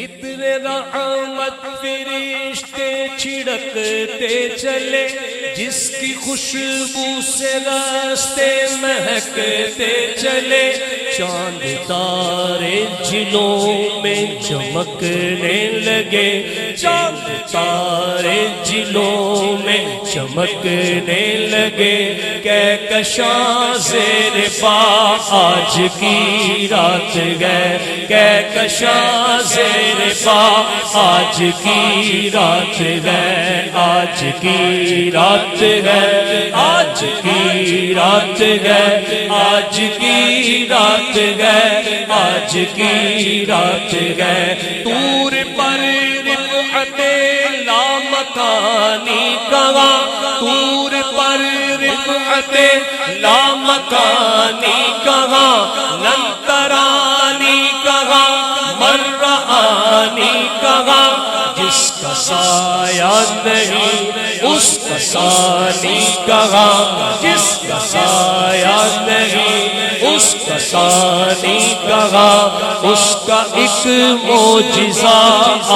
اتنے رحمت فرشتے چھڑکتے چلے، جس کی خوشبو سے راستے مہکتے چلے، چاند تارے جلوں میں چمکنے لگے، چاند تارے جلوں میں چمکنے لگے، کہکشاں زیر پا آج کی رات گئے، کہکشاں زیر پا آج کی رات گئے، آج کی رات گئے، آج کی رات گئے، آج کی رات گئے، آج کی رات گئے، طور پر رفعت لامکانی کہاں، طور پر رفعت لامکانی کہاں، لنترانی کہاں، مرآنی کہاں، جس کا سایہ نہیں اس کا ثانی کہاں، جس کا سایہ نہیں اس کا ثانی کہاں، اس کا ایک معجزہ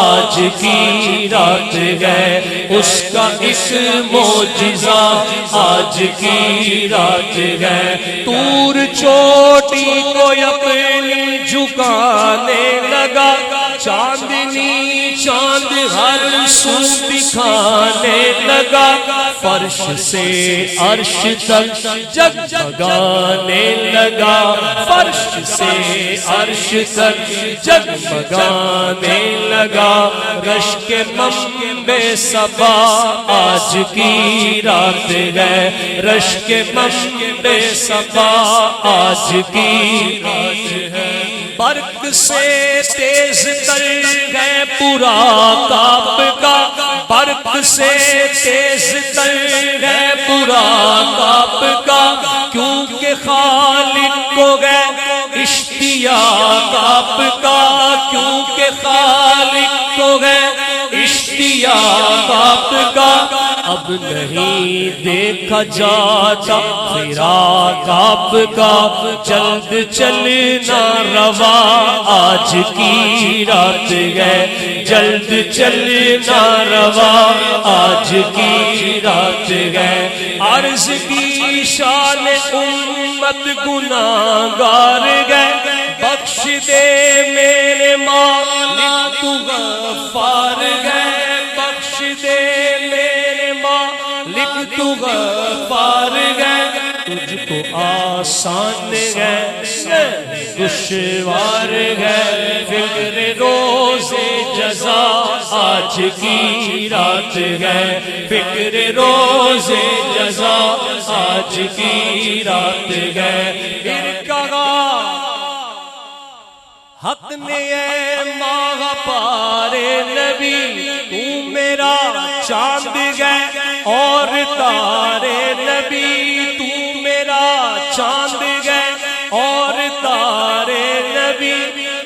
آج کی رات ہے، اس کا ایک معجزہ آج کی رات ہے، طور چوٹی کو اپنی جھکانے لگا، چاندنی چاند ہر سو دکھانے لگا، فرش سے عرش تک جگمگانے لگا، فرش سے عرش تک جگمگانے لگا، رشک منبع صبا آج کی رات ہے، رشک منبع صبا آج کی رات ہے، برق سے تیز تر ہے پورا کعب کا، برق سے تیز تر ہے پورا کعب کا، کیونکہ خالق کو ہے اشتیاق آپ کا، کیونکہ خالق کو ہے اشتیاق آپ کا، اب نہیں دیکھا جاتا فراق آپ کا، جلد چلنا روا آج کی رات ہے، جلد چلنا روا آج کی رات ہے، عرض کی شان امت گناہگار گئے، بخش دے میرے مالک تو غفار گئے، بخش دے میرے مالک تو غفار گئے، تجھ کو آسان ہے دشوار ہے، فکر روز جزا آج کی رات ہے، فکر روز جزا آج کی رات ہے، پھر کہا حق نے اے ماہ پارے نبی، تو میرا چاند گئے اور تارے نبی، تو میرا چاند گئے اور تارے نبی،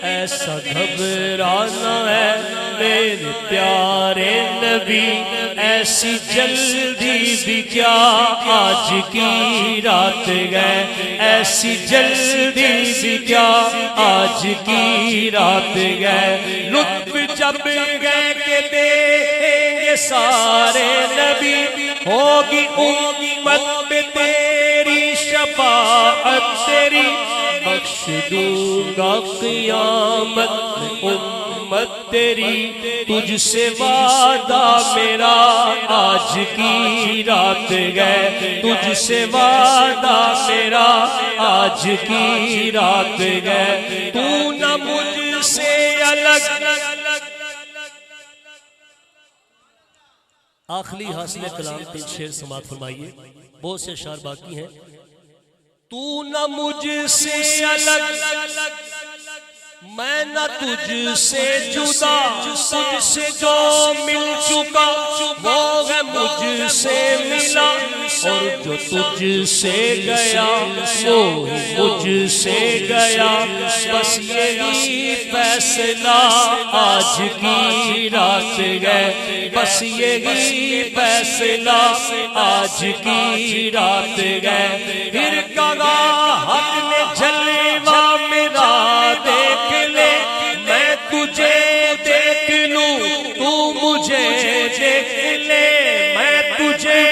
ایسا گھبرانا ہے میرے پیارے نبی، ایسی جلدی بھی کیا آج کی رات گئے، ایسی جلدی بھی کیا آج کی رات گئے، لطف جب گئے کہ دیکھیں گے سارے نبی، ہوگی امت پہ تیری شفاعت تیری، بخش دوں گا قیامت امت تیری، تجھ سے وعدہ میرا آج کی رات گئے، تجھ سے وعدہ میرا آج کی رات گئے، تو نہ مجھ سے الگ۔ آخری حاصل کلام 3 شعر سماعت فرمائیے، بہت سے اشعار باقی ہیں۔ تو نہ مجھ سے الگ میں نہ تجھ سے جدا، تجھ سے جو مل چکا وہ ہے مجھ سے ملا، اور جو تجھ سے گیا وہ مجھ سے گیا، بس یہی فیصلہ آج کی رات گئے، بس یہی فیصلہ آج کی رات گئے، پھر کہا حق نے جلوہ میرا دیکھ لے، میں تجھے تو مجھے دیکھ لے، میں تجھے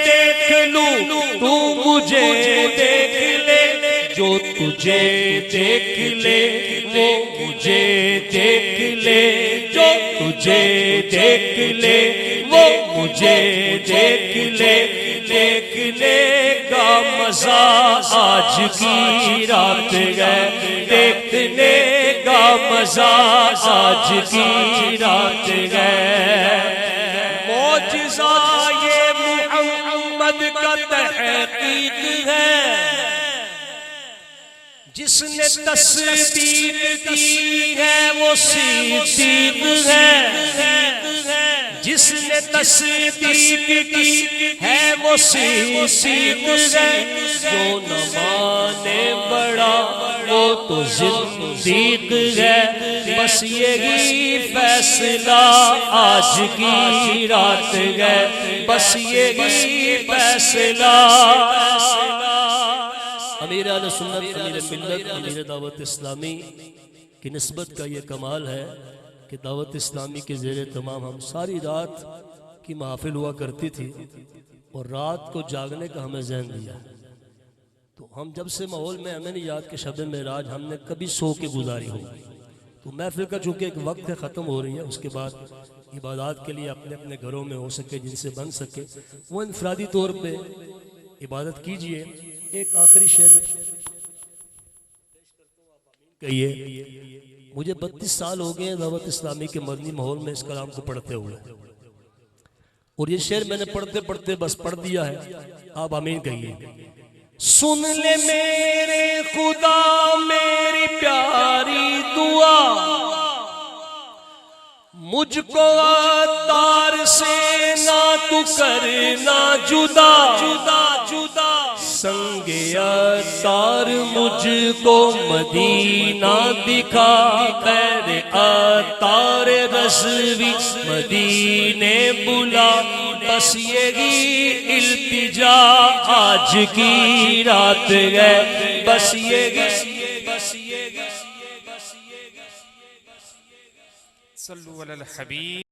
دیکھ لوں تو مجھے دیکھ لے، جو تجھے دیکھ لے وہ مجھے دیکھ لے، جو تجھے دیکھ لے وہ مجھے دیکھ لے، دیکھنے کا مزہ آج کی رات ہے، دیکھنے کا مزہ آج کی رات ہے۔ معجزہ یہ محمد کا تحقیق ہے، جس نے تصدیق کی ہے وہ صدیق ہے، جس نے تصدیق کی ہے وہ صدیق ہے، جو نہ مانے بڑا وہ تو زندیق ہے، بس یہی فیصلہ آج کی رات ہے، بس یہی فیصلہ۔ امیر اہل سنت، امیر ملت، امیر دعوت اسلامی کی نسبت کا یہ کمال ہے کہ دعوت اسلامی کے زیر تمام ہم ساری رات کی محافل ہوا کرتی تھی، اور رات کو جاگنے کا ہمیں ذہن دیا۔ تو ہم جب سے ماحول میں ہمیں نہیں یاد کہ شب معراج ہم نے کبھی سو کے گزاری ہو، تو محفل کا چونکہ ایک وقت ہے ختم ہو رہی ہے، اس کے بعد عبادات کے لیے اپنے اپنے گھروں میں ہو سکے جن سے بن سکے وہ انفرادی طور پہ عبادت کیجئے۔ ایک آخری شعر میں کہیے، مجھے 32 سال ہو گئے دعوت اسلامی کے مدنی ماحول میں اس کلام کو پڑھتے ہوئے، اور یہ شعر میں نے پڑھتے پڑھتے بس پڑھ دیا ہے، آپ آمین کہیے۔ سن لے میرے خدا میری پیاری دعا، مجھ کو عطار سے نہ تو کرنا جدا، سنگ عطار مجھ کو مدینہ دکھا، خیر عطار رضوی مدینے بلا، بس یہی التجا آج کی رات ہے، بس یہی صلو علی الحبیب۔